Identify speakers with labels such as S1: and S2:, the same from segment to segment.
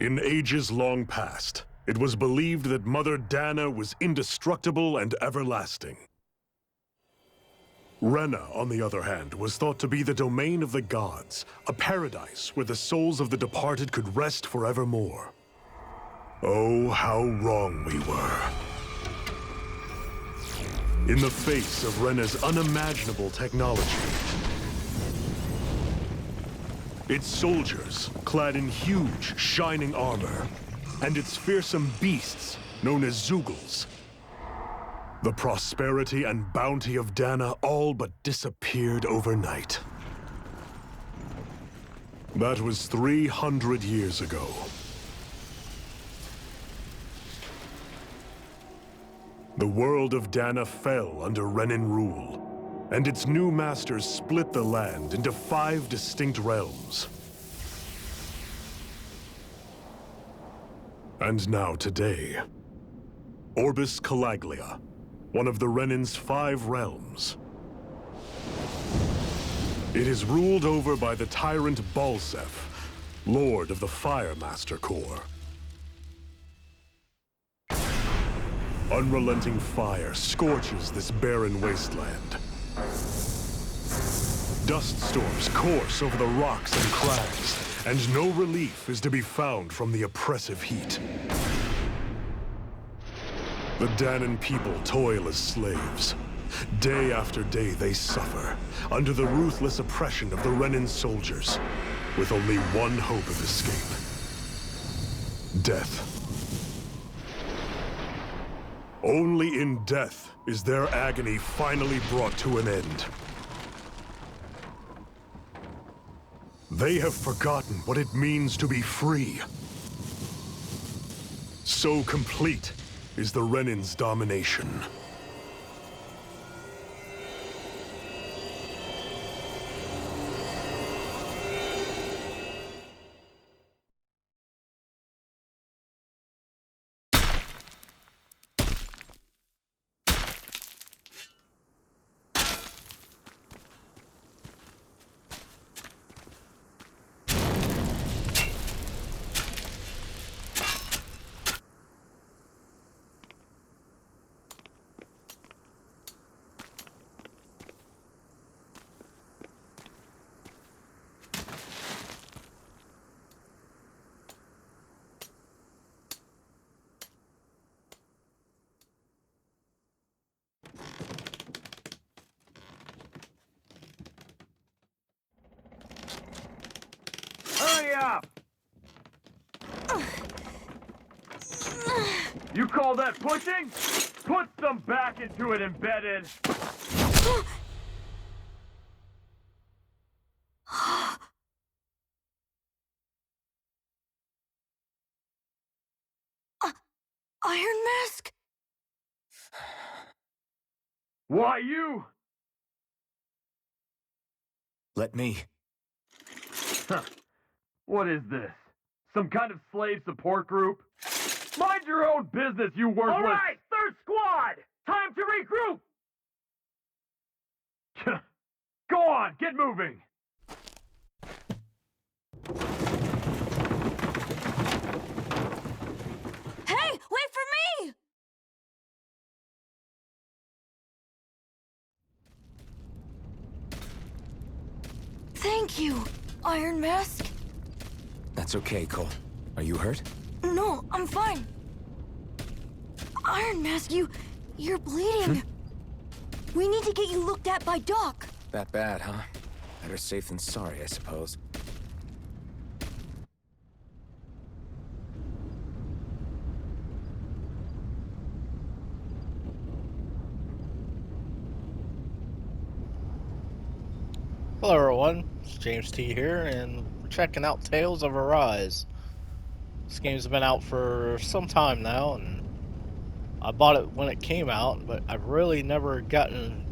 S1: In ages long past, it was believed that Mother Dana was indestructible and everlasting. Rena, on the other hand, was thought to be the domain of the gods, a paradise where the souls of the departed could rest forevermore. Oh, how wrong we were. In the face of Rena's unimaginable technology, its soldiers, clad in huge, shining armor, and its fearsome beasts, known as Zeugles, the prosperity and bounty of Dana all but disappeared overnight. That was 300 years ago. The world of Dana fell under Renan rule, and its new masters split the land into 5 distinct realms. And now today, Orbis Calaglia, one of the Renan's 5 realms. It is ruled over by the tyrant Balsef, Lord of the Fire Master Corps. Unrelenting fire scorches this barren wasteland. Dust storms course over the rocks and crags, and no relief is to be found from the oppressive heat. The Danan people toil as slaves. Day after day they suffer, under the ruthless oppression of the Renan soldiers, with only one hope of escape: death. Only in death is their agony finally brought to an end. They have forgotten what it means to be free. So complete is the Renan's domination.
S2: Hurry up! You call that pushing? Put some back into it, embedded!
S3: Iron Mask?
S2: Why you?
S4: Let me.
S2: Huh. What is this? Some kind of slave support group? Mind your own business, you worthless— All right, third squad! Time to regroup! Go on, get moving!
S3: Hey, wait for me! Thank you, Iron Mask.
S4: That's okay, Cole. Are you hurt?
S3: No, I'm fine. Iron Mask, you're bleeding. We need to get you looked at by Doc.
S4: That bad, huh? Better safe than sorry, I suppose.
S5: Hello everyone, it's James T here, and we're checking out Tales of Arise. This game's been out for some time now, and I bought it when it came out, but I've really never gotten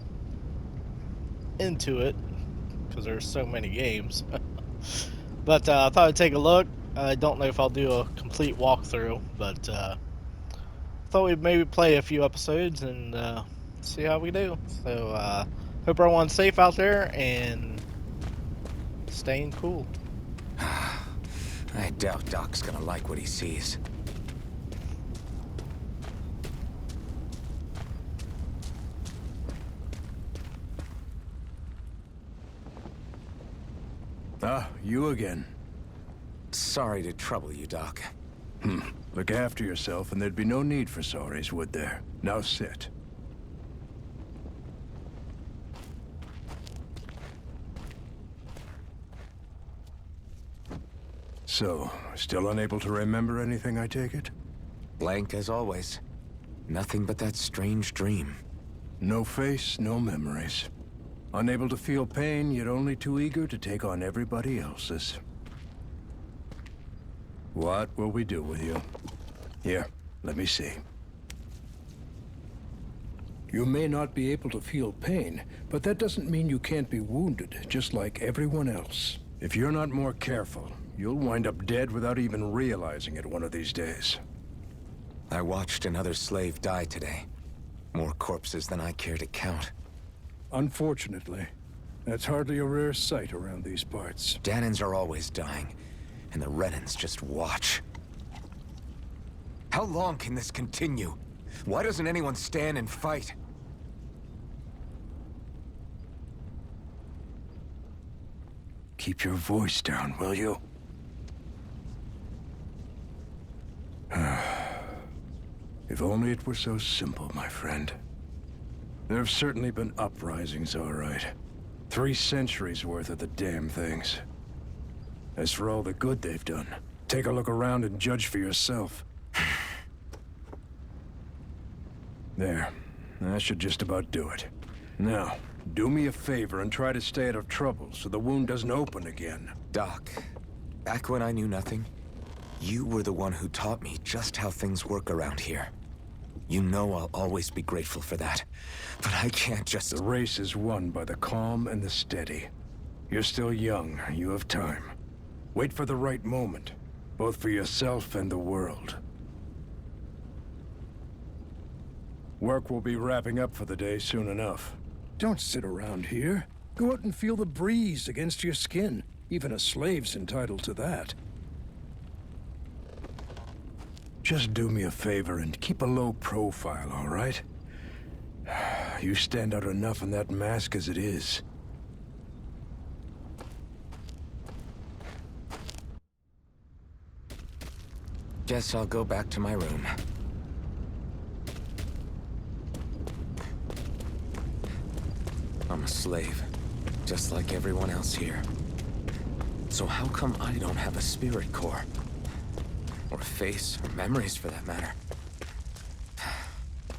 S5: into it, because there's so many games. But I thought I'd take a look. I don't know if I'll do a complete walkthrough, but thought we'd maybe play a few episodes and see how we do. So hope everyone's safe out there and staying cool.
S4: I doubt Doc's gonna like what he sees.
S6: Ah, you again.
S4: Sorry to trouble you, Doc.
S6: Look after yourself, and there'd be no need for sorries, would there? Now sit. So, still unable to remember anything, I take it?
S4: Blank as always. Nothing but that strange dream.
S6: No face, no memories. Unable to feel pain, yet only too eager to take on everybody else's. What will we do with you? Here, let me see. You may not be able to feel pain, but that doesn't mean you can't be wounded, just like everyone else. If you're not more careful, you'll wind up dead without even realizing it one of these days.
S4: I watched another slave die today. More corpses than I care to count.
S6: Unfortunately, that's hardly a rare sight around these parts.
S4: Danans are always dying, and the Renans just watch. How long can this continue? Why doesn't anyone stand and fight?
S6: Keep your voice down, will you? If only it were so simple, my friend. There have certainly been uprisings, all right. 3 centuries worth of the damn things. As for all the good they've done, take a look around and judge for yourself. There. That should just about do it. Now, do me a favor and try to stay out of trouble so the wound doesn't open again.
S4: Doc, back when I knew nothing, you were the one who taught me just how things work around here. You know I'll always be grateful for that. But I can't just...
S6: The race is won by the calm and the steady. You're still young. You have time. Wait for the right moment, both for yourself and the world. Work will be wrapping up for the day soon enough. Don't sit around here. Go out and feel the breeze against your skin. Even a slave's entitled to that. Just do me a favor and keep a low profile, all right? You stand out enough in that mask as it is.
S4: Guess I'll go back to my room. I'm a slave, just like everyone else here. So how come I don't have a spirit core? Or a face, or memories for that matter?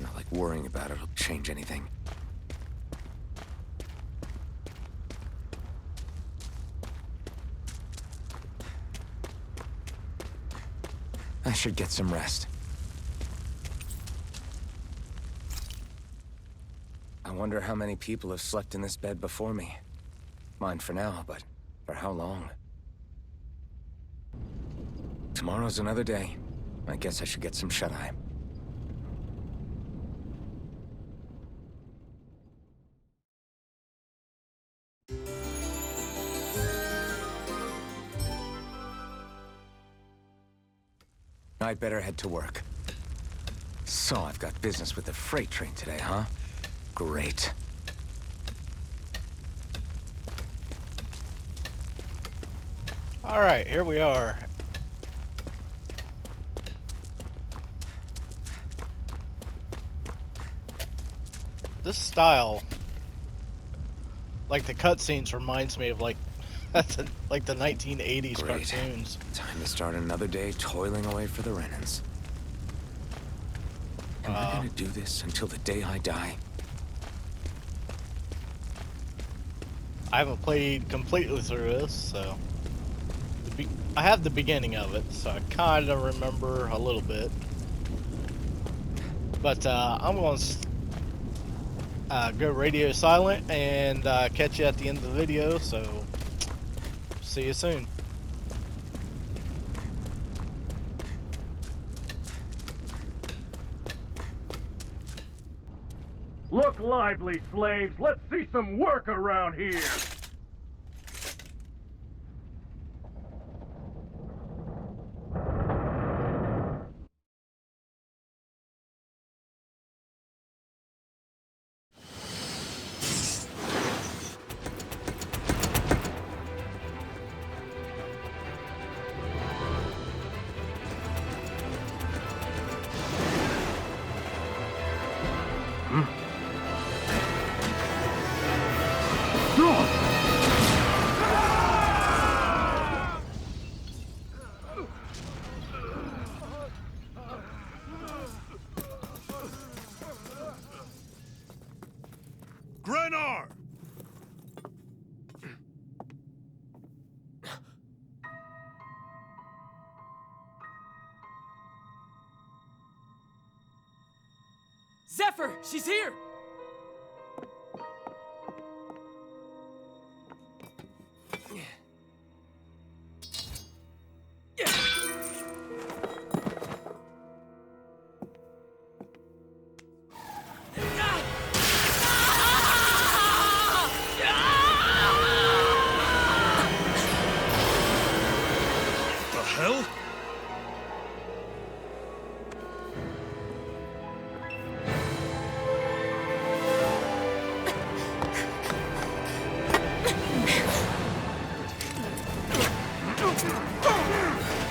S4: Not like worrying about it'll change anything. I should get some rest. I wonder how many people have slept in this bed before me. Mine for now, but for how long? Tomorrow's another day. I guess I should get some shut-eye. I'd better head to work. So I've got business with the freight train today, huh? Great.
S5: All right, here we are. This style, like the cutscenes, reminds me of like like the 1980s
S4: Great.
S5: cartoons.
S4: Time to start another day toiling away for the Renans. Am I gonna do this until the day I die?
S5: I haven't played completely through this, so I have the beginning of it, so I kind of remember a little bit. But I'm going to go radio silent and catch you at the end of the video, so see you soon.
S2: Look lively, slaves. Let's see some work around here.
S1: Grenar!
S7: Zephyr, she's here!
S1: The hell?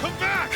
S1: Come back!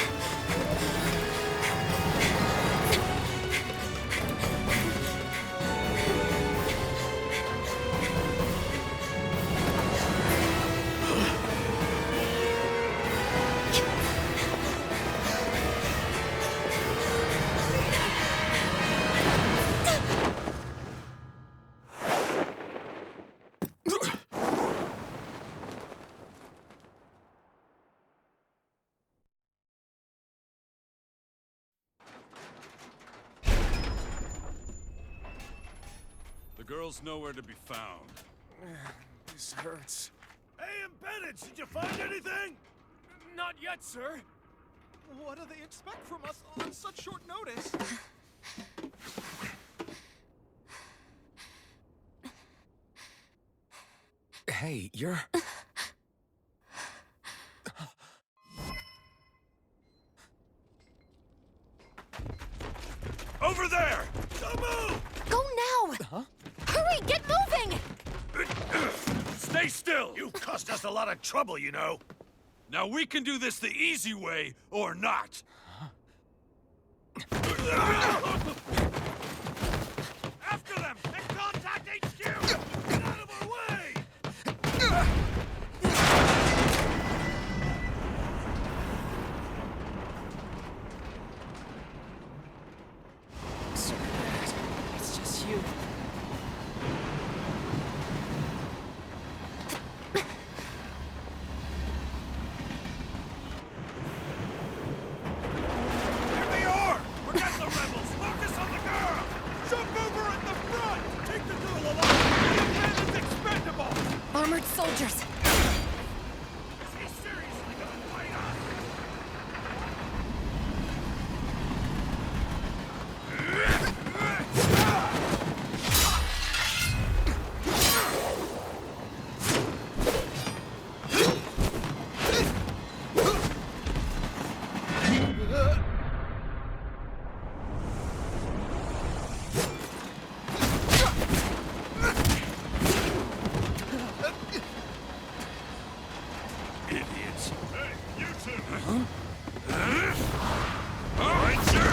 S8: The girl's nowhere to be found.
S4: This hurts.
S1: Hey, Embedded, did you find anything?
S7: Not yet, sir.
S9: What do they expect from us on such short notice?
S4: Hey, you're...
S1: Over there! Don't move!
S3: Go now!
S4: Huh?
S3: Hurry, get moving!
S1: Stay still! You caused us a lot of trouble, you know.
S8: Now we can do this the easy way, or not.
S1: After them! And contact HQ! Get out of our way!
S4: Sorry, Dad.
S7: It's just you.
S1: Here they are! Forget the rebels! Focus on the girl!
S9: Jump over at the front! Take the girl alive! The man is expendable!
S3: Armored soldiers!
S1: Is he seriously gonna fight us? Idiots. Hey, you two! All right, sir!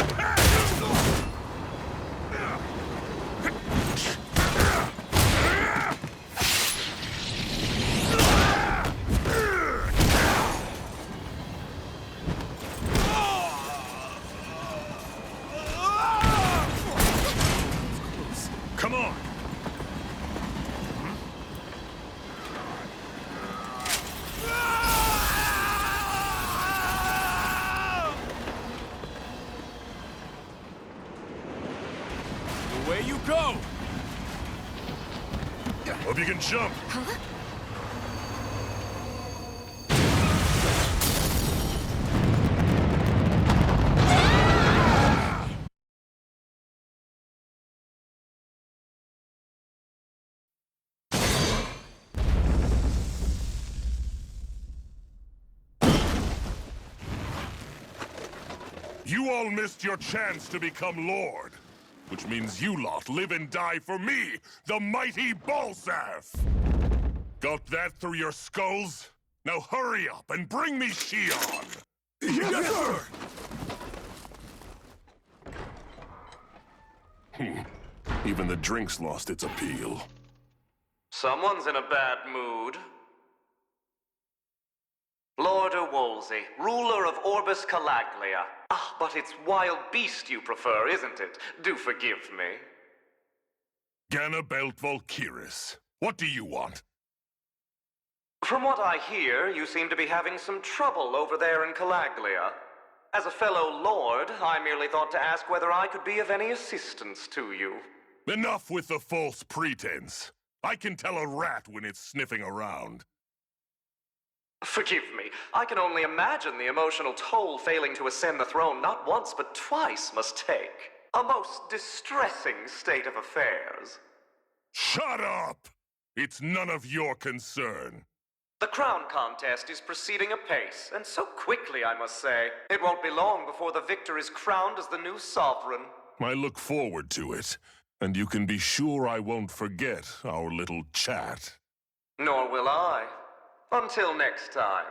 S1: Come on!
S8: Away you go!
S1: Hope you can jump. You all missed your chance to become Lord. Which means you lot live and die for me, the mighty Balsaf! Got that through your skulls? Now hurry up and bring me Shionne! Yes, sir! Even the drink's lost its appeal.
S10: Someone's in a bad mood. Lord Wolsey, ruler of Orbis Calaglia. Ah, but it's wild beast you prefer, isn't it? Do forgive me.
S1: Ganabelt Volkiris, what do you want?
S10: From what I hear, you seem to be having some trouble over there in Calaglia. As a fellow lord, I merely thought to ask whether I could be of any assistance to you.
S1: Enough with the false pretense. I can tell a rat when it's sniffing around.
S10: Forgive me, I can only imagine the emotional toll failing to ascend the throne not once but twice must take. A most distressing state of affairs.
S1: Shut up! It's none of your concern.
S10: The crown contest is proceeding apace, and so quickly, I must say. It won't be long before the victor is crowned as the new sovereign.
S1: I look forward to it, and you can be sure I won't forget our little chat.
S10: Nor will I. Until next time.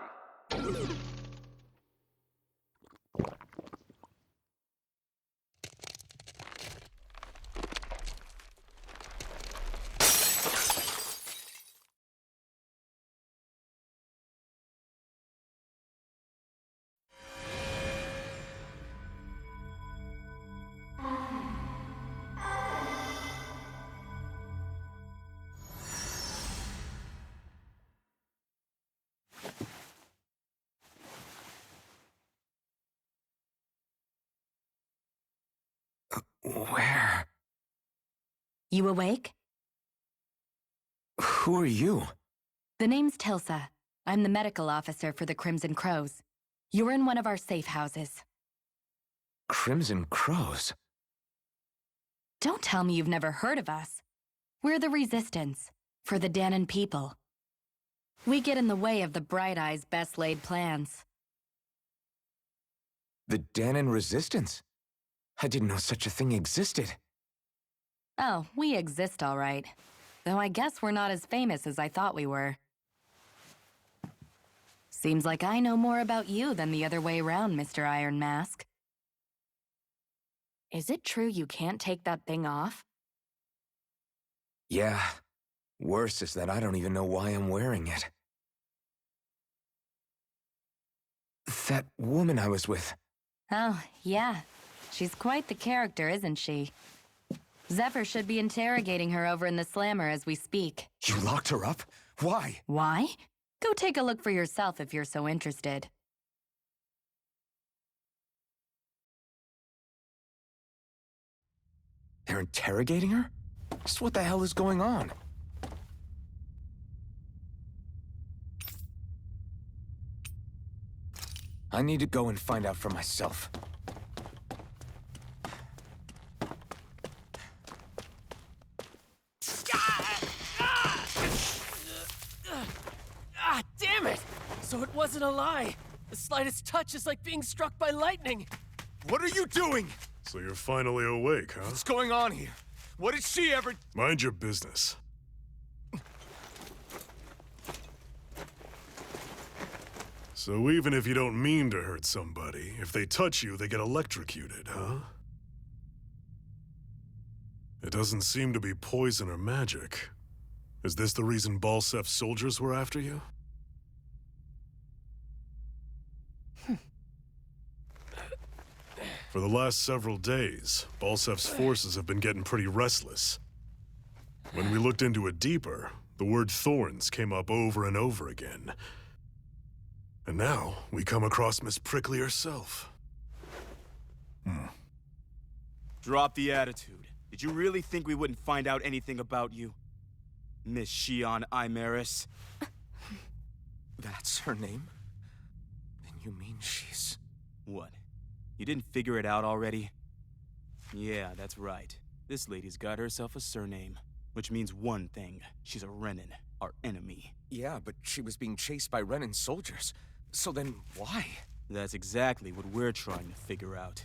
S4: Where?
S11: You awake?
S4: Who are you?
S11: The name's Tilsa. I'm the medical officer for the Crimson Crows. You're in one of our safe houses.
S4: Crimson Crows?
S11: Don't tell me you've never heard of us. We're the Resistance, for the Danon people. We get in the way of the Bright Eye's best-laid plans.
S4: The Danon Resistance? I didn't know such a thing existed.
S11: Oh, we exist all right. Though I guess we're not as famous as I thought we were. Seems like I know more about you than the other way around, Mr. Iron Mask. Is it true you can't take that thing off?
S4: Yeah. Worse is that I don't even know why I'm wearing it. That woman I was with.
S11: Oh, yeah. She's quite the character, isn't she? Zephyr should be interrogating her over in the Slammer as we speak.
S4: You locked her up? Why?
S11: Why? Go take a look for yourself if you're so interested.
S4: They're interrogating her? Just what the hell is going on? I need to go and find out for myself.
S7: Ah, damn it! So it wasn't a lie. The slightest touch is like being struck by lightning.
S8: What are you doing?
S1: So you're finally awake, huh?
S8: What's going on here? What did she ever...
S1: Mind your business. So even if you don't mean to hurt somebody, if they touch you, they get electrocuted, huh? It doesn't seem to be poison or magic. Is this the reason Balsef's soldiers were after you? For the last several days, Balsef's forces have been getting pretty restless. When we looked into it deeper, the word thorns came up over and over again. And now, we come across Miss Prickly herself.
S9: Drop the attitude. Did you really think we wouldn't find out anything about you? Miss Shionne Imaris?
S4: That's her name? Then you mean she's...
S9: What? You didn't figure it out already? Yeah, that's right. This lady's got herself a surname, which means one thing. She's a Renan, our enemy.
S4: Yeah, but she was being chased by Renan soldiers. So then, why?
S9: That's exactly what we're trying to figure out.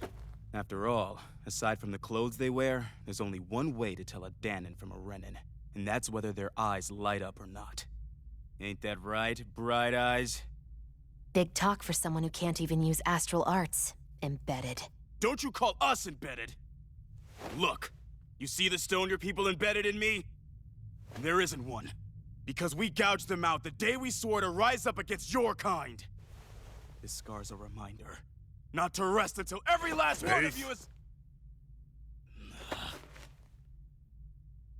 S9: After all, aside from the clothes they wear, there's only one way to tell a Danon from a Renan, and that's whether their eyes light up or not. Ain't that right, Bright Eyes?
S11: Big talk for someone who can't even use astral arts. Embedded.
S9: Don't you call us embedded! Look, You see the stone your people embedded in me? There isn't one. Because we gouged them out the day we swore to rise up against your kind. This scar's a reminder. Not to rest until every last one of you is...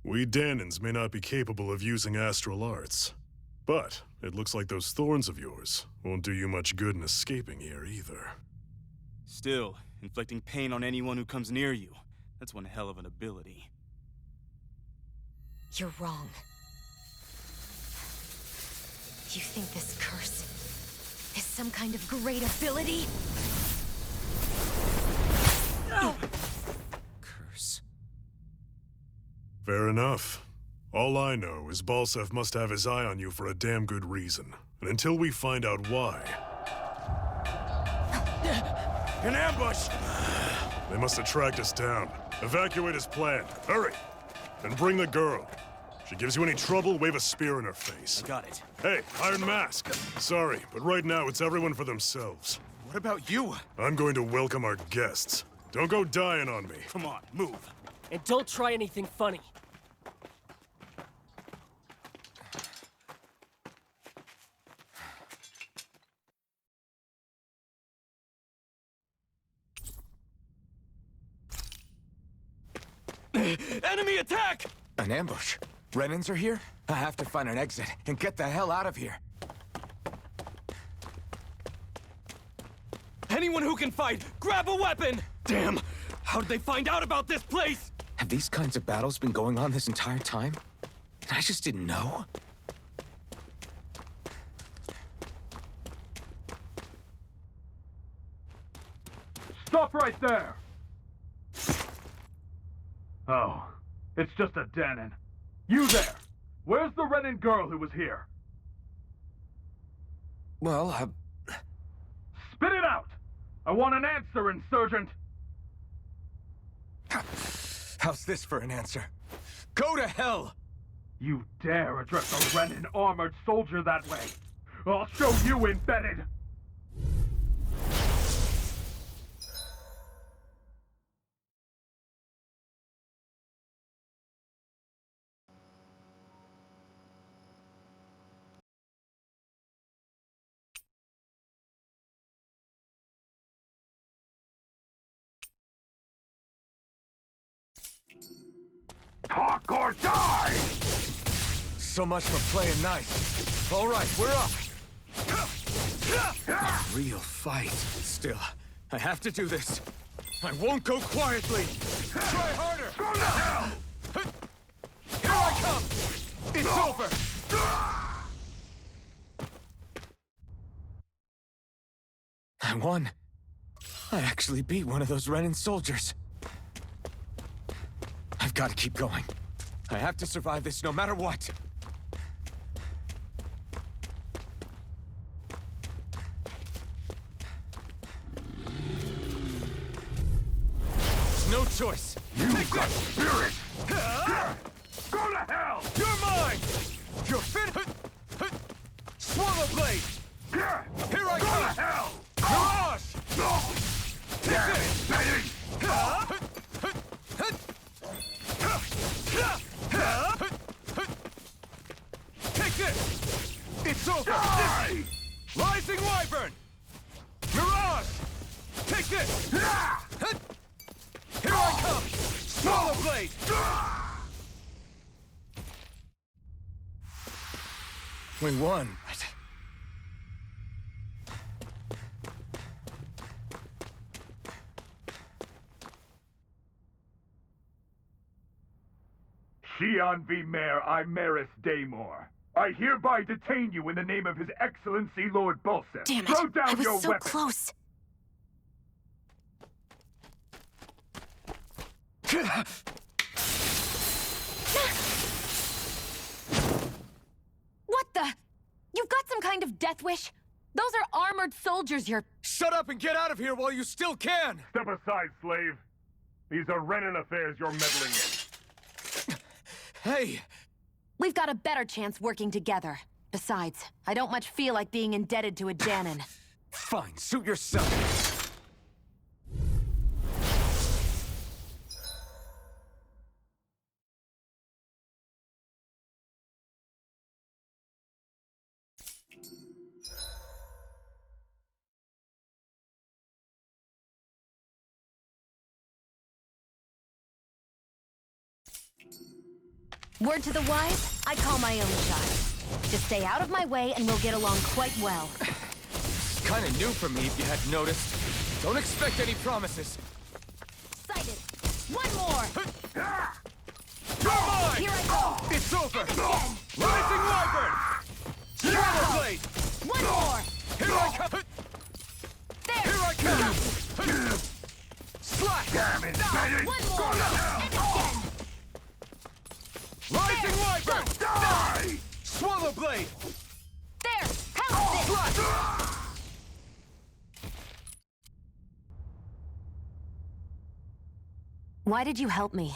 S1: We Danans may not be capable of using astral arts, but it looks like those thorns of yours won't do you much good in escaping here either.
S9: Still, inflicting pain on anyone who comes near you, that's one hell of an ability.
S3: You're wrong. You think this curse is some kind of great ability? No!
S4: Curse.
S1: Fair enough. All I know is Balsef must have his eye on you for a damn good reason. And until we find out why...
S9: An ambush!
S1: They must have tracked us down. Evacuate as planned. Hurry! And bring the girl. She gives you any trouble, wave a spear in her face.
S9: I got it.
S1: Hey, Iron Mask. Sorry, but right now it's everyone for themselves.
S9: What about you?
S1: I'm going to welcome our guests. Don't go dying on me.
S9: Come on, move.
S7: And don't try anything funny.
S8: Enemy attack!
S4: An ambush? Renans are here? I have to find an exit and get the hell out of here.
S8: Anyone who can fight, grab a weapon! Damn! How did they find out about this place?
S4: Have these kinds of battles been going on this entire time? And I just didn't know?
S2: Stop right there! Oh, it's just a Danon. You there! Where's the Renin girl who was here?
S4: Well,
S2: Spit it out! I want an answer, Insurgent!
S4: how's this for an answer? Go to hell!
S2: You dare address a Renin armored soldier that way! I'll show you embedded! Talk or die!
S4: So much for playing nice. All right, we're up. A real fight. Still, I have to do this. I won't go quietly. Try harder.
S2: Go to hell!
S4: Here I come. It's over. I won. I actually beat one of those Renin soldiers. I've got to keep going. I have to survive this no matter what. No choice.
S2: You've got spirit! Go to hell!
S4: You're mine! You're fit! Swallow blade! Here I
S2: Go
S4: come!
S2: to hell!
S4: Mirage!
S2: No!
S4: Take this! It's over!
S2: Die!
S4: Rising Wyvern! Mirage! Take this! Here I come! Swallow blade! We won.
S2: Shionne v. Mayor Imaris Daymore. I hereby detain you in the name of His Excellency Lord Balsef.
S3: Damn it!
S2: Throw down
S3: I was
S2: your
S3: so
S2: weapon.
S3: close. What the? You've got some kind of death wish? Those are armored soldiers you're...
S4: Shut up and get out of here while you still can!
S2: Step aside, slave. These are Renin affairs you're meddling in.
S4: Hey!
S3: We've got a better chance working together. Besides, I don't much feel like being indebted to a Danon.
S4: Fine, suit yourself.
S3: Word to the wise, I call my own shot. Just stay out of my way and we'll get along quite well.
S4: It's kinda new for me, if you hadn't noticed. Don't expect any promises.
S3: Sighted. One more.
S4: Come on!
S3: Here I go.
S4: It's over!
S3: Again.
S4: Rising Wyvern!
S3: Here I go.
S4: Blade!
S3: One more.
S4: Here I come!
S3: There.
S4: Here I come! Slash!
S6: Damn it, Betty!
S3: One more. And again.
S4: Rising Wyvern!
S6: Die!
S4: Swallow Blade!
S3: There. Pounce it.
S4: Slash!
S3: Why did you help me?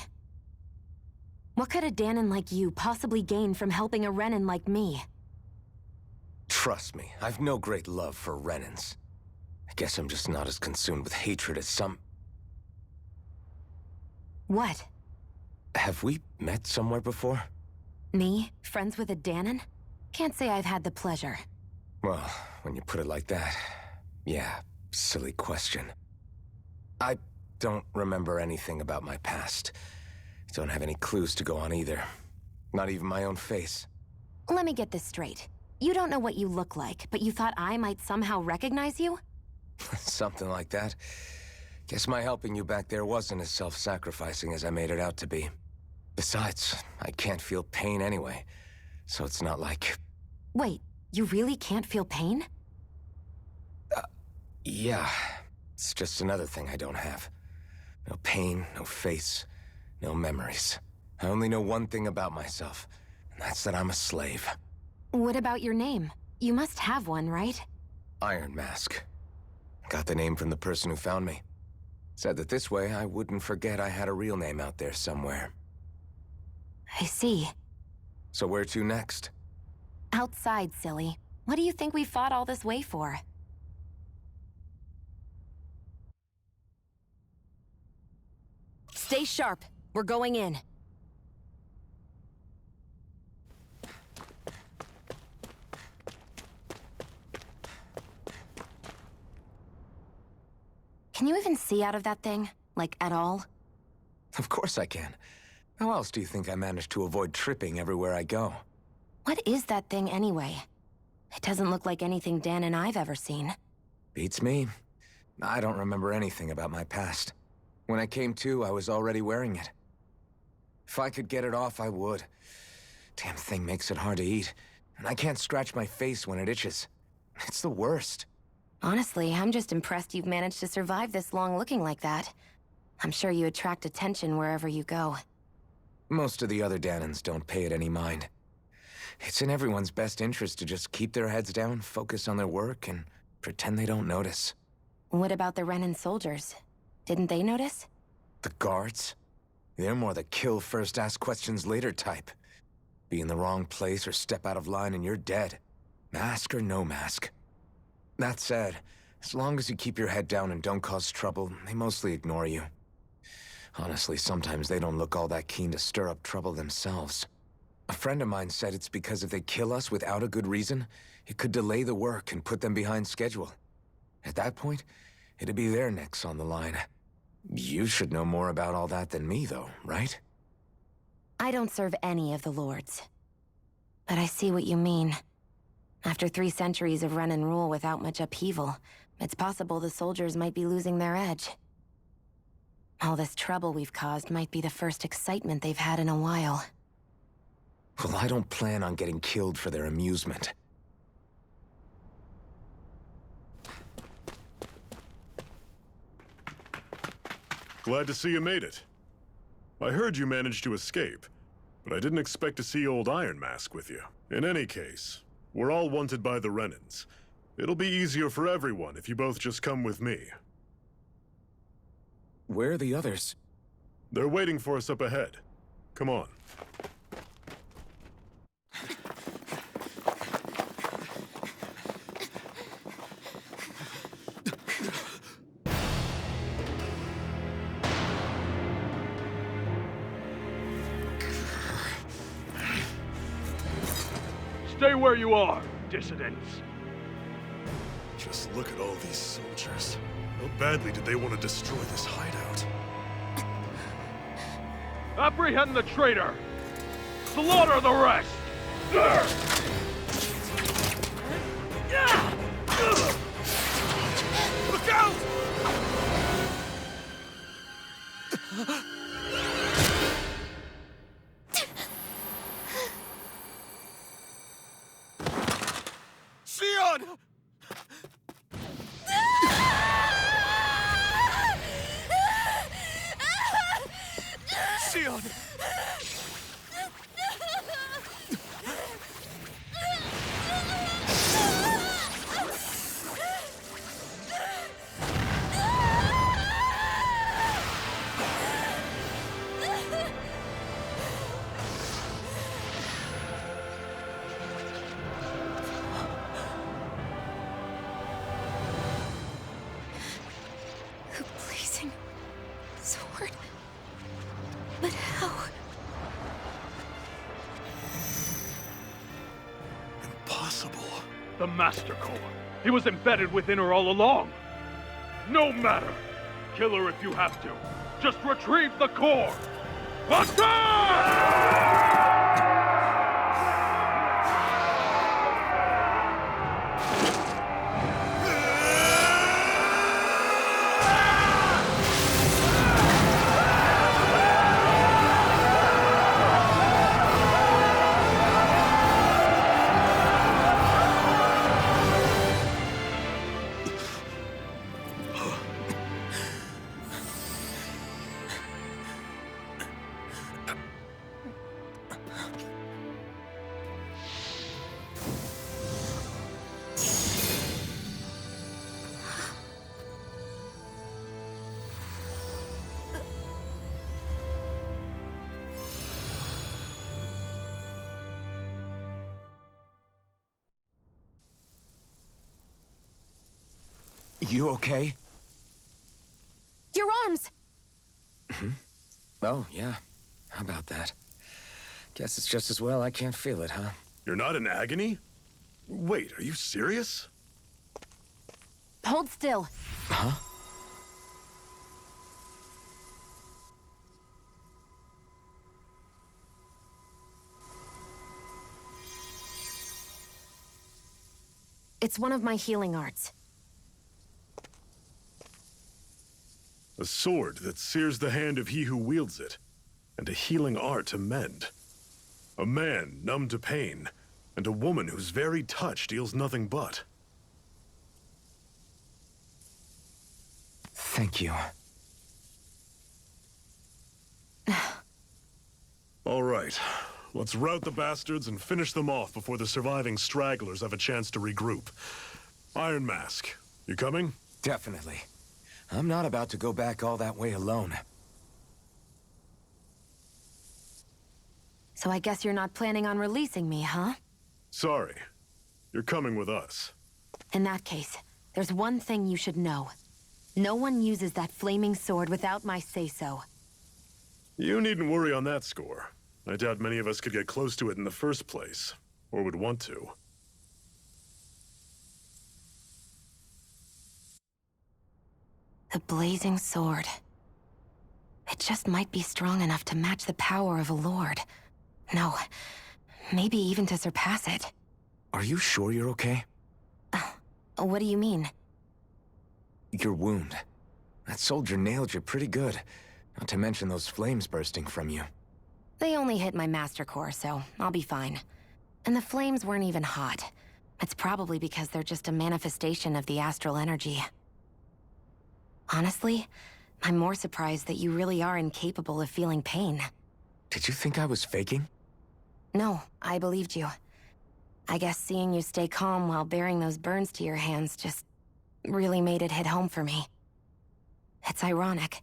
S3: What could a Danon like you possibly gain from helping a Renan like me?
S4: Trust me, I've no great love for Renans. I guess I'm just not as consumed with hatred as some...
S3: What?
S4: Have we met somewhere before?
S3: Me? Friends with a Danon? Can't say I've had the pleasure.
S4: Well, when you put it like that, yeah, silly question. I don't remember anything about my past. Don't have any clues to go on either. Not even my own face.
S3: Let me get this straight. You don't know what you look like, but you thought I might somehow recognize you?
S4: Something like that. Guess my helping you back there wasn't as self-sacrificing as I made it out to be. Besides, I can't feel pain anyway, so it's not like...
S3: Wait, you really can't feel pain?
S4: Yeah. It's just another thing I don't have. No pain, no face, no memories. I only know one thing about myself, and that's that I'm a slave.
S3: What about your name? You must have one, right?
S4: Iron Mask. Got the name from the person who found me. Said that this way I wouldn't forget I had a real name out there somewhere.
S3: I see.
S4: So where to next?
S3: Outside, silly. What do you think we fought all this way for? Stay sharp. We're going in. Can you even see out of that thing? Like, at all?
S4: Of course I can. How else do you think I managed to avoid tripping everywhere I go?
S3: What is that thing anyway? It doesn't look like anything Dan and I've ever seen.
S4: Beats me. I don't remember anything about my past. When I came to, I was already wearing it. If I could get it off, I would. Damn thing makes it hard to eat, and I can't scratch my face when it itches. It's the worst.
S3: Honestly, I'm just impressed you've managed to survive this long looking like that. I'm sure you attract attention wherever you go.
S4: Most of the other Danons don't pay it any mind. It's in everyone's best interest to just keep their heads down, focus on their work, and pretend they don't notice.
S3: What about the Renan soldiers? Didn't they notice?
S4: The guards? They're more the kill first, ask questions later type. Be in the wrong place or step out of line and you're dead. Mask or no mask. That said, as long as you keep your head down and don't cause trouble, they mostly ignore you. Honestly, sometimes they don't look all that keen to stir up trouble themselves. A friend of mine said it's because if they kill us without a good reason, it could delay the work and put them behind schedule. At that point, it'd be their necks on the line. You should know more about all that than me, though, right?
S3: I don't serve any of the lords. But I see what you mean. After 3 centuries of Renan rule without much upheaval, it's possible the soldiers might be losing their edge. All this trouble we've caused might be the first excitement they've had in a while.
S4: Well, I don't plan on getting killed for their amusement.
S1: Glad to see you made it. I heard you managed to escape, but I didn't expect to see old Iron Mask with you. In any case, we're all wanted by the Renans. It'll be easier for everyone if you both just come with me.
S4: Where are the others?
S1: They're waiting for us up ahead. Come on.
S2: Stay where you are, dissidents.
S1: Just look at all these soldiers. How badly did they want to destroy this hideout?
S2: Apprehend the traitor! slaughter the rest!
S8: Look out! Shionne! Shionne!
S3: The blazing sword. But how?
S1: Impossible.
S2: The Master Core. He was embedded within her all along. No matter. Kill her if you have to. Just retrieve the core.
S4: You okay?
S3: Your arms!
S4: Oh, yeah. How about that? Guess it's just as well I can't feel it, huh?
S1: You're not in agony? Wait, are you serious?
S3: Hold still.
S4: Huh?
S3: It's one of my healing arts.
S1: A sword that sears the hand of he who wields it, and a healing art to mend. A man numb to pain, and a woman whose very touch deals nothing but.
S4: Thank you.
S1: All right, let's rout the bastards and finish them off before the surviving stragglers have a chance to regroup. Iron Mask, you coming?
S4: Definitely. I'm not about to go back all that way alone.
S3: So I guess you're not planning on releasing me, huh?
S1: Sorry. You're coming with us.
S3: In that case, there's one thing you should know. No one uses that flaming sword without my say-so.
S1: You needn't worry on that score. I doubt many of us could get close to it in the first place, or would want to.
S3: The blazing sword. It just might be strong enough to match the power of a lord. No, maybe even to surpass it.
S4: Are you sure you're okay?
S3: What do you mean?
S4: Your wound. That soldier nailed you pretty good. Not to mention those flames bursting from you.
S3: They only hit my master core, so I'll be fine. And the flames weren't even hot. It's probably because they're just a manifestation of the astral energy. Honestly, I'm more surprised that you really are incapable of feeling pain.
S4: Did you think I was faking?
S3: No, I believed you. I guess seeing you stay calm while bearing those burns to your hands just really made it hit home for me. It's ironic.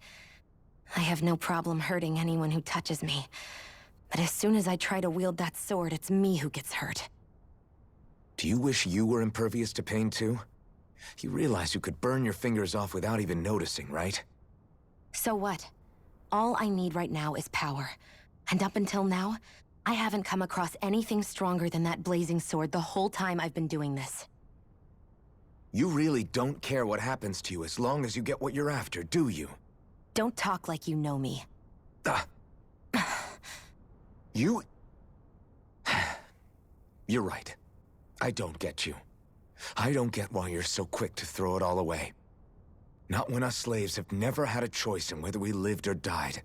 S3: I have no problem hurting anyone who touches me. But as soon as I try to wield that sword, it's me who gets hurt.
S4: Do you wish you were impervious to pain too? You realize you could burn your fingers off without even noticing, right?
S3: So what? All I need right now is power. And up until now, I haven't come across anything stronger than that blazing sword the whole time I've been doing this.
S4: You really don't care what happens to you as long as you get what you're after, do you?
S3: Don't talk like you know me.
S4: You... You're right. I don't get you. I don't get why you're so quick to throw it all away. Not when us slaves have never had a choice in whether we lived or died.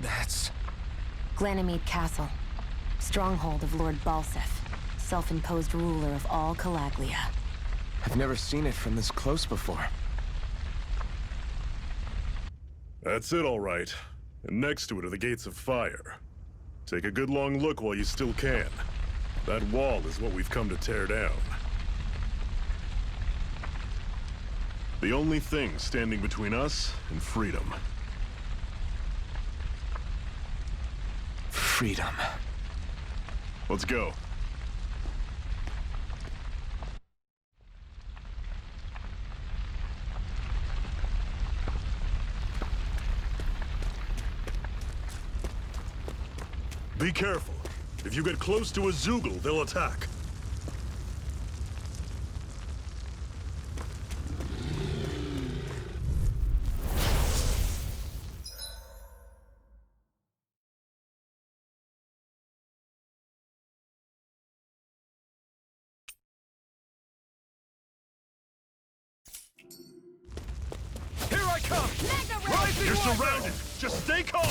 S4: That's...
S3: Glanimede Castle. Stronghold of Lord Balseth, self-imposed ruler of all Calaglia.
S4: I've never seen it from this close before.
S1: That's it, all right. And next to it are the Gates of Fire. Take a good long look while you still can. That wall is what we've come to tear down. The only thing standing between us and freedom.
S4: Freedom.
S1: Let's go. Be careful. If you get close to a Zoogle, they'll attack.
S8: Here I come! Rising
S1: You're
S8: Warrior!
S1: surrounded! Just stay calm!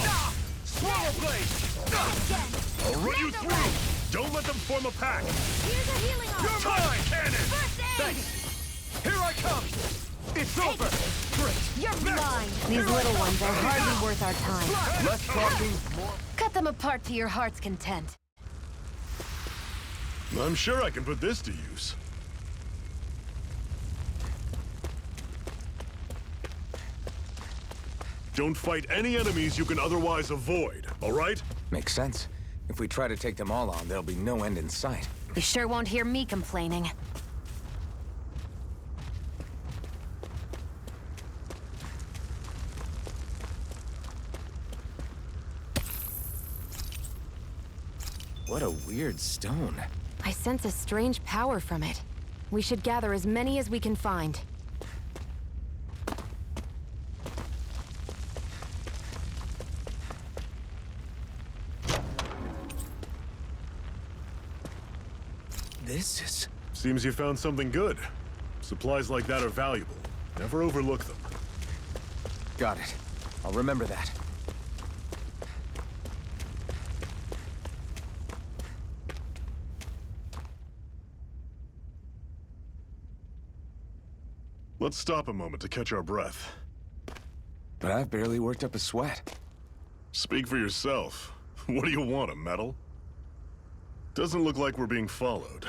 S8: Swallow Blade!
S1: I'll run you through! Don't let them form a pack!
S12: Here's a healing arm.
S8: You're mine!
S1: Cannon!
S12: First aid.
S8: Thanks! Here I come! It's over! Great!
S12: You're mine.
S3: These little ones are hardly worth our time.
S8: Less talking, more...
S3: Cut them apart to your heart's content.
S1: I'm sure I can put this to use. Don't fight any enemies you can otherwise avoid, all right?
S4: Makes sense. If we try to take them all on, there'll be no end in sight.
S3: You sure won't hear me complaining.
S4: What a weird stone.
S3: I sense a strange power from it. We should gather as many as we can find.
S4: This is...
S1: Seems you found something good. Supplies like that are valuable. Never overlook them.
S4: Got it. I'll remember that.
S1: Let's stop a moment to catch our breath.
S4: But I've barely worked up a sweat.
S1: Speak for yourself. What do you want, a medal? Doesn't look like we're being followed.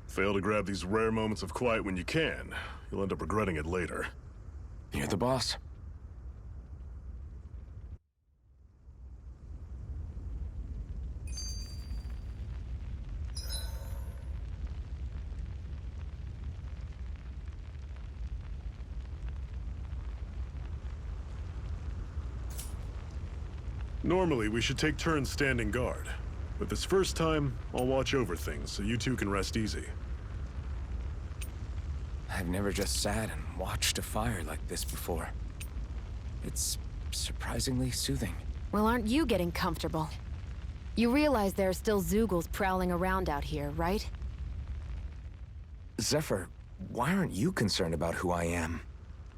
S1: Fail to grab these rare moments of quiet when you can, you'll end up regretting it later.
S4: You're the boss.
S1: Normally, we should take turns standing guard. But this first time, I'll watch over things so you two can rest easy.
S4: I've never just sat and watched a fire like this before. It's surprisingly soothing.
S3: Well, aren't you getting comfortable? You realize there are still Zeugles prowling around out here, right?
S4: Zephyr, why aren't you concerned about who I am?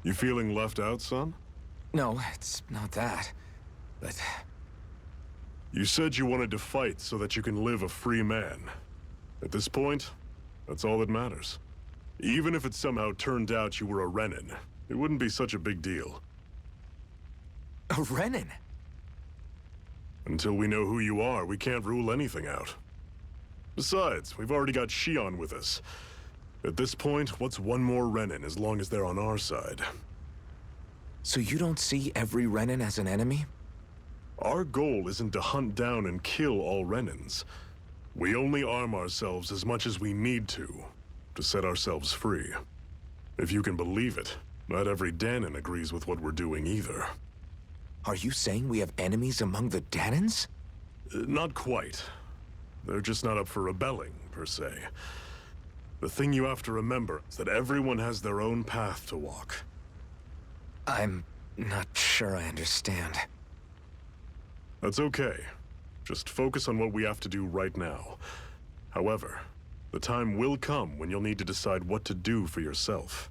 S1: You feeling left out, son?
S4: No, it's not that. But...
S1: You said you wanted to fight so that you can live a free man. At this point, that's all that matters. Even if it somehow turned out you were a Renin, it wouldn't be such a big deal.
S4: A Renin?
S1: Until we know who you are, we can't rule anything out. Besides, we've already got Shionne with us. At this point, what's one more Renin as long as they're on our side?
S4: So you don't see every Renin as an enemy?
S1: Our goal isn't to hunt down and kill all Renins. We only arm ourselves as much as we need to set ourselves free. If you can believe it, not every Danon agrees with what we're doing either.
S4: Are you saying we have enemies among the Danons?
S1: Not quite. They're just not up for rebelling, per se. The thing you have to remember is that everyone has their own path to walk.
S4: I'm not sure I understand.
S1: That's okay. Just focus on what we have to do right now. However, the time will come when you'll need to decide what to do for yourself.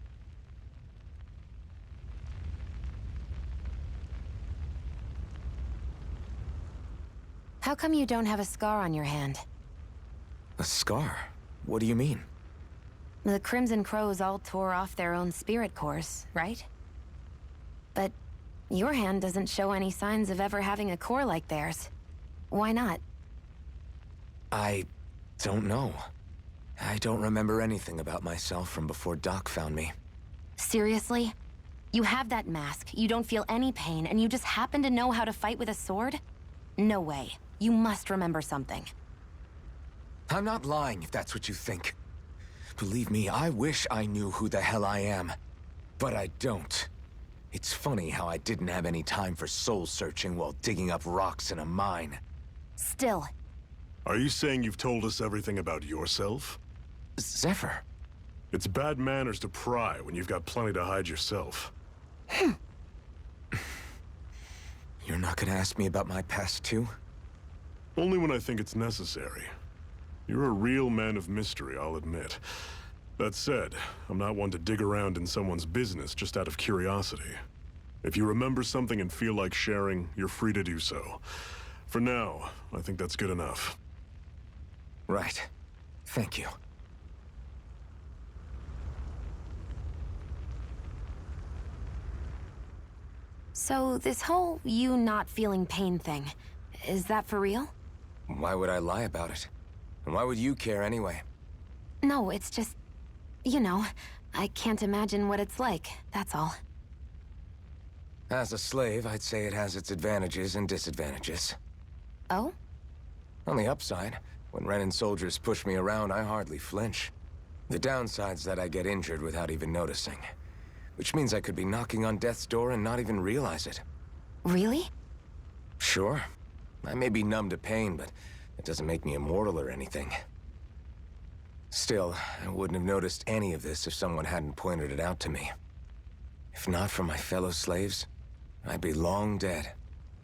S3: How come you don't have a scar on your hand?
S4: A scar? What do you mean?
S3: The Crimson Crows all tore off their own spirit cores, right? But your hand doesn't show any signs of ever having a core like theirs. Why not?
S4: I don't know. I don't remember anything about myself from before Doc found me.
S3: Seriously? You have that mask, you don't feel any pain, and you just happen to know how to fight with a sword? No way. You must remember something.
S4: I'm not lying if that's what you think. Believe me, I wish I knew who the hell I am. But I don't. It's funny how I didn't have any time for soul searching while digging up rocks in a mine.
S3: Still.
S1: Are you saying you've told us everything about yourself?
S4: Zephyr.
S1: It's bad manners to pry when you've got plenty to hide yourself.
S4: You're not gonna ask me about my past too?
S1: Only when I think it's necessary. You're a real man of mystery, I'll admit. That said, I'm not one to dig around in someone's business just out of curiosity. If you remember something and feel like sharing, you're free to do so. For now, I think that's good enough.
S4: Right. Thank you.
S3: So, this whole you not feeling pain thing, is that for real?
S4: Why would I lie about it? And why would you care anyway?
S3: No, it's just... You know, I can't imagine what it's like, that's all.
S4: As a slave, I'd say it has its advantages and disadvantages.
S3: Oh?
S4: On the upside, when Renin soldiers push me around, I hardly flinch. The downside's that I get injured without even noticing. Which means I could be knocking on death's door and not even realize it.
S3: Really?
S4: Sure. I may be numb to pain, but it doesn't make me immortal or anything. Still, I wouldn't have noticed any of this if someone hadn't pointed it out to me. If not for my fellow slaves, I'd be long dead,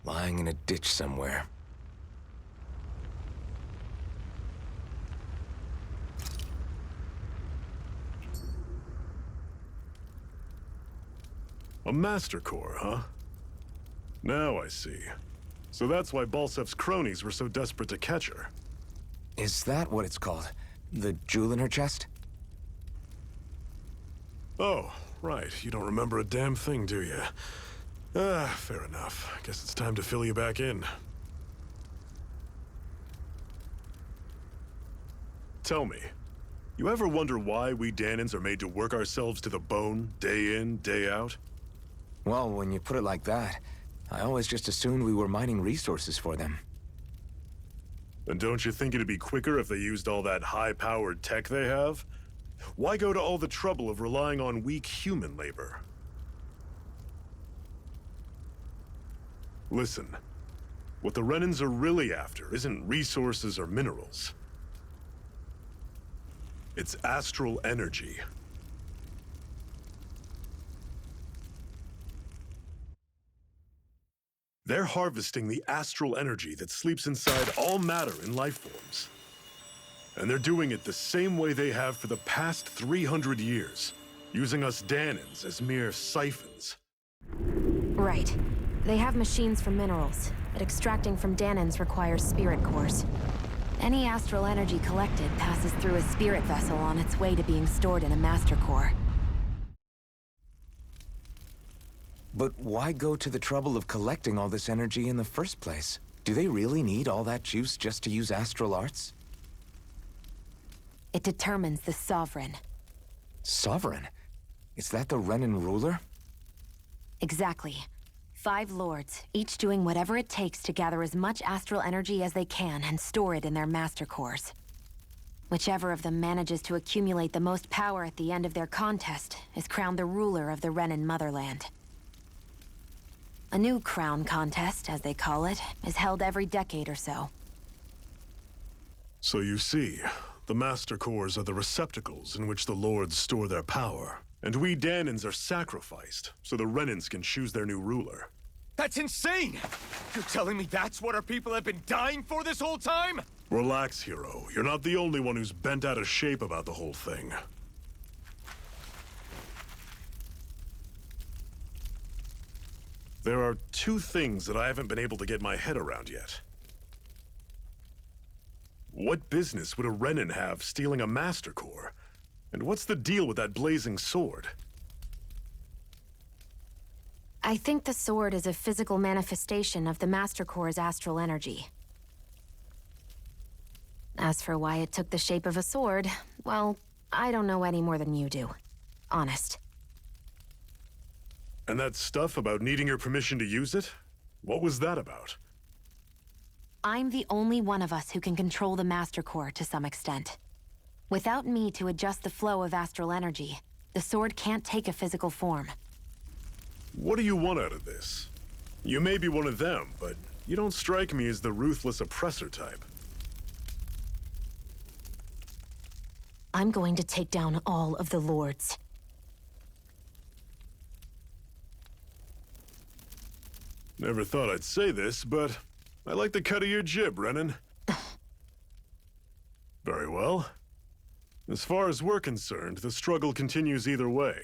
S4: lying in a ditch somewhere.
S1: A Master Core, huh? Now I see. So that's why Balsef's cronies were so desperate to catch her.
S4: Is that what it's called? The jewel in her chest?
S1: Oh, right. You don't remember a damn thing, do you? Ah, fair enough. Guess it's time to fill you back in. Tell me, you ever wonder why we Danons are made to work ourselves to the bone, day in, day out?
S4: Well, when you put it like that, I always just assumed we were mining resources for them.
S1: And don't you think it'd be quicker if they used all that high-powered tech they have? Why go to all the trouble of relying on weak human labor? Listen, What the Renans are really after isn't resources or minerals. It's astral energy. They're harvesting the astral energy that sleeps inside all matter in life forms. And they're doing it the same way they have for the past 300 years, using us Danans as mere siphons.
S3: Right. They have machines for minerals, but extracting from Danans requires spirit cores. Any astral energy collected passes through a spirit vessel on its way to being stored in a master core.
S4: But why go to the trouble of collecting all this energy in the first place? Do they really need all that juice just to use astral arts?
S3: It determines the Sovereign.
S4: Sovereign? Is that the Renan ruler?
S3: Exactly. 5 lords, each doing whatever it takes to gather as much astral energy as they can and store it in their master cores. Whichever of them manages to accumulate the most power at the end of their contest is crowned the ruler of the Renan motherland. A new crown contest, as they call it, is held every decade or so.
S1: So you see, the Master Cores are the receptacles in which the Lords store their power. And we Danans are sacrificed, so the Renans can choose their new ruler.
S8: That's insane! You're telling me that's what our people have been dying for this whole time?
S1: Relax, hero. You're not the only one who's bent out of shape about the whole thing. There are 2 things that I haven't been able to get my head around yet. What business would a Renan have stealing a Master Core? And what's the deal with that blazing sword?
S3: I think the sword is a physical manifestation of the Master Core's astral energy. As for why it took the shape of a sword, well, I don't know any more than you do. Honest.
S1: And that stuff about needing your permission to use it? What was that about?
S3: I'm the only one of us who can control the Master Core to some extent. Without me to adjust the flow of astral energy, the sword can't take a physical form.
S1: What do you want out of this? You may be one of them, but you don't strike me as the ruthless oppressor type.
S3: I'm going to take down all of the lords.
S1: Never thought I'd say this, but I like the cut of your jib, Renan. Very well. As far as we're concerned, the struggle continues either way.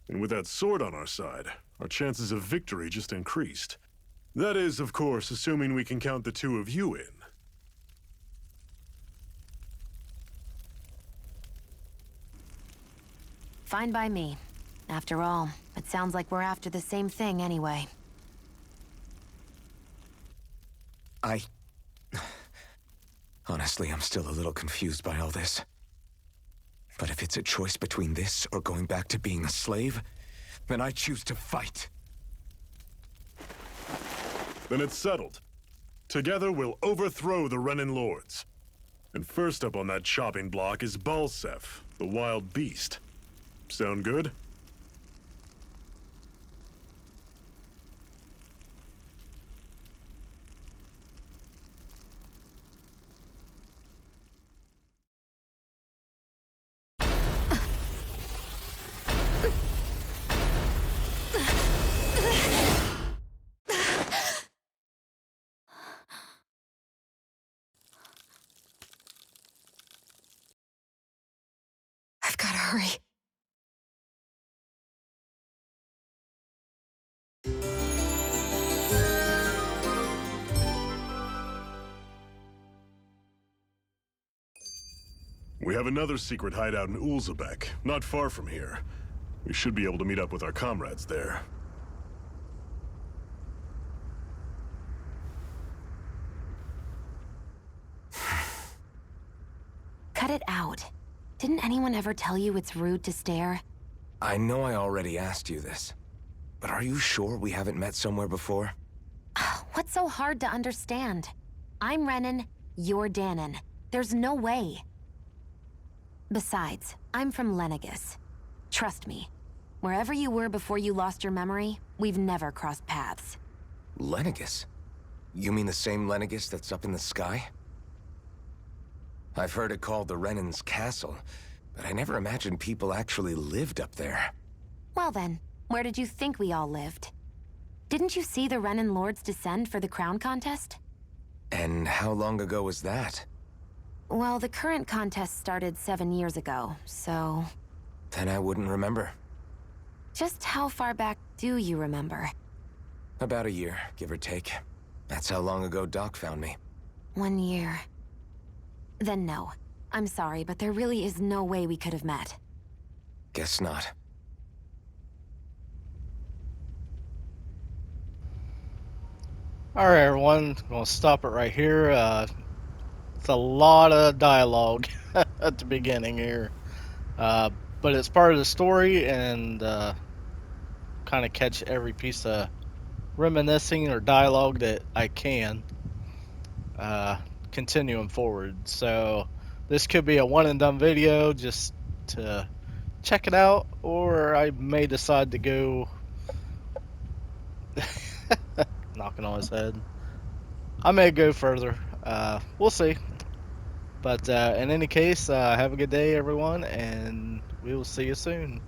S1: And with that sword on our side, our chances of victory just increased. That is, of course, assuming we can count the 2 of you in.
S3: Fine by me. After all, it sounds like we're after the same thing anyway.
S4: Honestly, I'm still a little confused by all this. But if it's a choice between this or going back to being a slave, then I choose to fight.
S1: Then it's settled. Together we'll overthrow the Renan Lords. And first up on that chopping block is Balsef, the wild beast. Sound good?
S3: I've gotta hurry.
S1: We have another secret hideout in Ulzebek, not far from here. We should be able to meet up with our comrades there.
S3: Cut it out. Didn't anyone ever tell you it's rude to stare?
S4: I know I already asked you this, but are you sure we haven't met somewhere before?
S3: What's so hard to understand? I'm Renan, you're Danan. There's no way. Besides, I'm from Lenegis. Trust me, wherever you were before you lost your memory, we've never crossed paths.
S4: Lenegis? You mean the same Lenegus that's up in the sky? I've heard it called the Renan's Castle, but I never imagined people actually lived up there.
S3: Well then, where did you think we all lived? Didn't you see the Renan Lords descend for the crown contest?
S4: And how long ago was that?
S3: Well, the current contest started 7 years ago, so...
S4: Then I wouldn't remember.
S3: Just how far back do you remember?
S4: About a year, give or take. That's how long ago Doc found me.
S3: 1 year. Then no. I'm sorry, but there really is no way we could have met.
S4: Guess not.
S5: Alright, everyone. I'm gonna stop it right here. It's a lot of dialogue at the beginning here. But it's part of the story, and kind of catch every piece of reminiscing or dialogue that I can, continuing forward. So this could be a one and done video just to check it out, or I may decide to go knocking on his head. I may go further. We'll see. But in any case, have a good day, everyone, and we will see you soon.